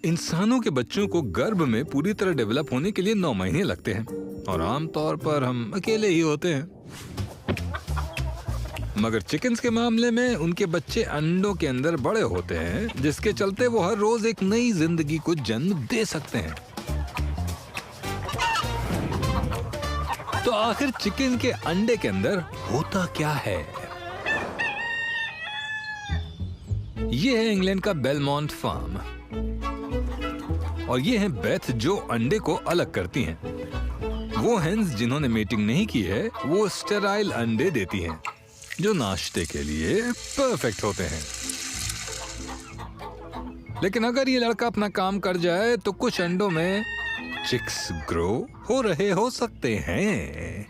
इंसानों के बच्चों को गर्भ में पूरी तरह डेवलप होने के लिए 9 महीने लगते हैं और आमतौर पर हम अकेले ही होते हैं। मगर चिकन्स के मामले में उनके बच्चे अंडों के अंदर बड़े होते हैं, जिसके चलते वो हर रोज एक नई जिंदगी को जन्म दे सकते हैं। तो आखिर चिकन के अंडे के अंदर होता क्या है? ये है इंग्लैंड का बेलमोंट फार्म और ये है बेथ जो अंडे को अलग करती हैं। वो हेन्स जिन्होंने मेटिंग नहीं की है वो स्टेराइल अंडे देती हैं जो नाश्ते के लिए परफेक्ट होते हैं। लेकिन अगर ये लड़का अपना काम कर जाए तो कुछ अंडों में चिक्स ग्रो हो रहे हो सकते हैं।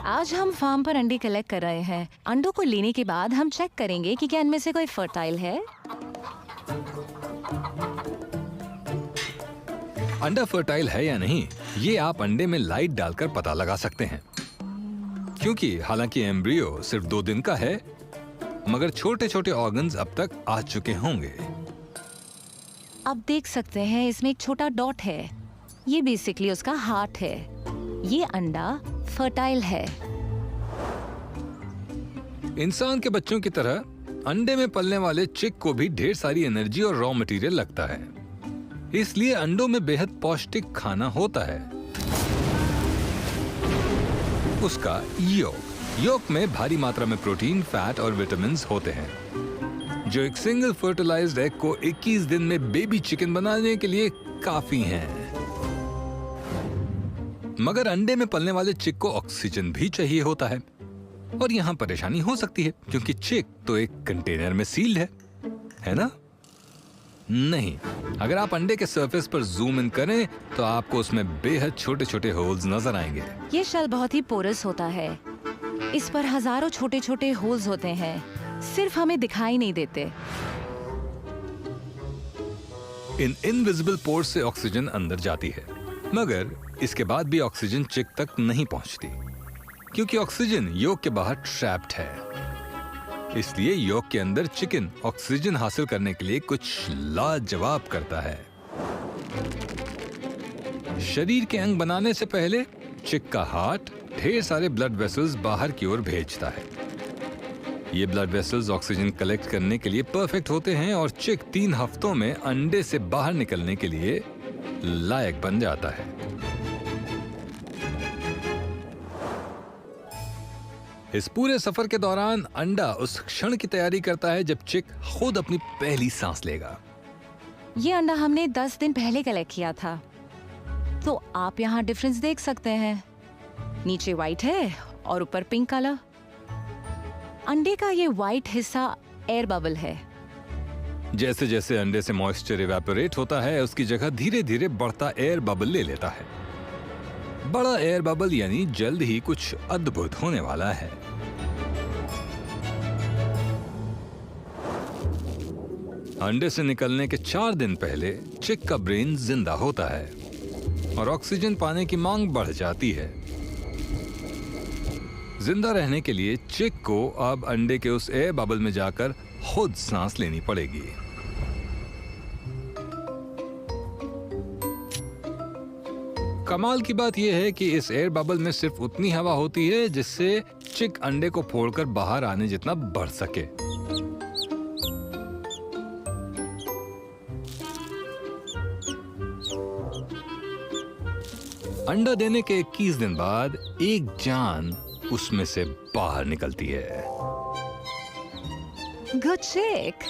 आज हम फार्म पर अंडे कलेक्ट कर रहे हैं। अंडों को लेने के बाद हम चेक करेंगे कि क्या इनमें से कोई फर्टाइल है। अंडा फर्टाइल है या नहीं, ये आप अंडे में लाइट डालकर पता लगा सकते हैं। क्योंकि हालांकि एम्ब्रियो सिर्फ 2 दिन का है, मगर छोटे छोटे ऑर्गन्स अब तक आ चुके होंगे। आप देख सकते हैं इसमें एक छोटा डॉट है। ये बेसिकली उसका हार्ट है। ये अंडा फर्टाइल है। इंसान के बच्चों की तरह अंडे में पलने वाले चिक को भी ढेर सारी एनर्जी और रॉ मटेरियल लगता है, इसलिए अंडों में बेहद पौष्टिक खाना होता है। उसका योक में भारी मात्रा में प्रोटीन, फैट और विटामिन होते हैं, जो एक सिंगल फर्टिलाइज्ड एग को 21 दिन में बेबी चिकन बनाने के लिए काफी हैं। मगर अंडे में पलने वाले चिक को ऑक्सीजन भी चाहिए होता है और यहाँ परेशानी हो सकती है क्योंकि चिक तो एक कंटेनर में सील्ड है ना? नहीं, अगर आप अंडे के सरफेस पर जूम इन करें तो आपको उसमें बेहद छोटे छोटे होल्स नजर आएंगे। ये शेल बहुत ही पोरस होता है। इस पर हजारों छोटे छोटे होल्स होते हैं, सिर्फ हमें दिखाई नहीं देते। इन इनविजिबल पोर्स से ऑक्सीजन अंदर जाती है, मगर इसके बाद भी ऑक्सीजन चिक तक नहीं पहुंचती क्योंकि ऑक्सीजन योक के बाहर ट्रैप्ड है। इसलिए योक के अंदर चिकन ऑक्सीजन हासिल करने के लिए कुछ लाजवाब करता है। शरीर के अंग बनाने से पहले चिक का हार्ट ढेर सारे ब्लड वेसल्स बाहर की ओर भेजता है। ये ब्लड वेसल्स ऑक्सीजन कलेक्ट करने के लिए परफेक्ट होते हैं और चिक 3 हफ्तों में अंडे से बाहर निकलने के लिए लायक बन जाता है। इस पूरे सफर के दौरान अंडा उस क्षण की तैयारी करता है जब चिक खुद अपनी पहली सांस लेगा। ये अंडा हमने 10 दिन पहले कलेक्ट किया था, तो आप यहाँ डिफरेंस देख सकते हैं। नीचे व्हाइट है और ऊपर पिंक कलर। अंडे का ये व्हाइट हिस्सा एयर बबल है। जैसे जैसे अंडे से मॉइस्चर इवेपोरेट होता है, उसकी जगह धीरे धीरे बढ़ता एयर बबल ले लेता है। बड़ा एयर बबल यानी जल्द ही कुछ अद्भुत होने वाला है। अंडे से निकलने के 4 दिन पहले चिक का ब्रेन जिंदा होता है और ऑक्सीजन पाने की मांग बढ़ जाती है। जिंदा रहने के लिए चिक को अब अंडे के उस एयर बबल में जाकर खुद सांस लेनी पड़ेगी। कमाल की बात यह है कि इस एयर बबल में सिर्फ उतनी हवा होती है जिससे चिक अंडे को फोड़कर बाहर आने जितना बढ़ सके। अंडा देने के 21 दिन बाद एक जान उसमें से बाहर निकलती है। गुड चिक।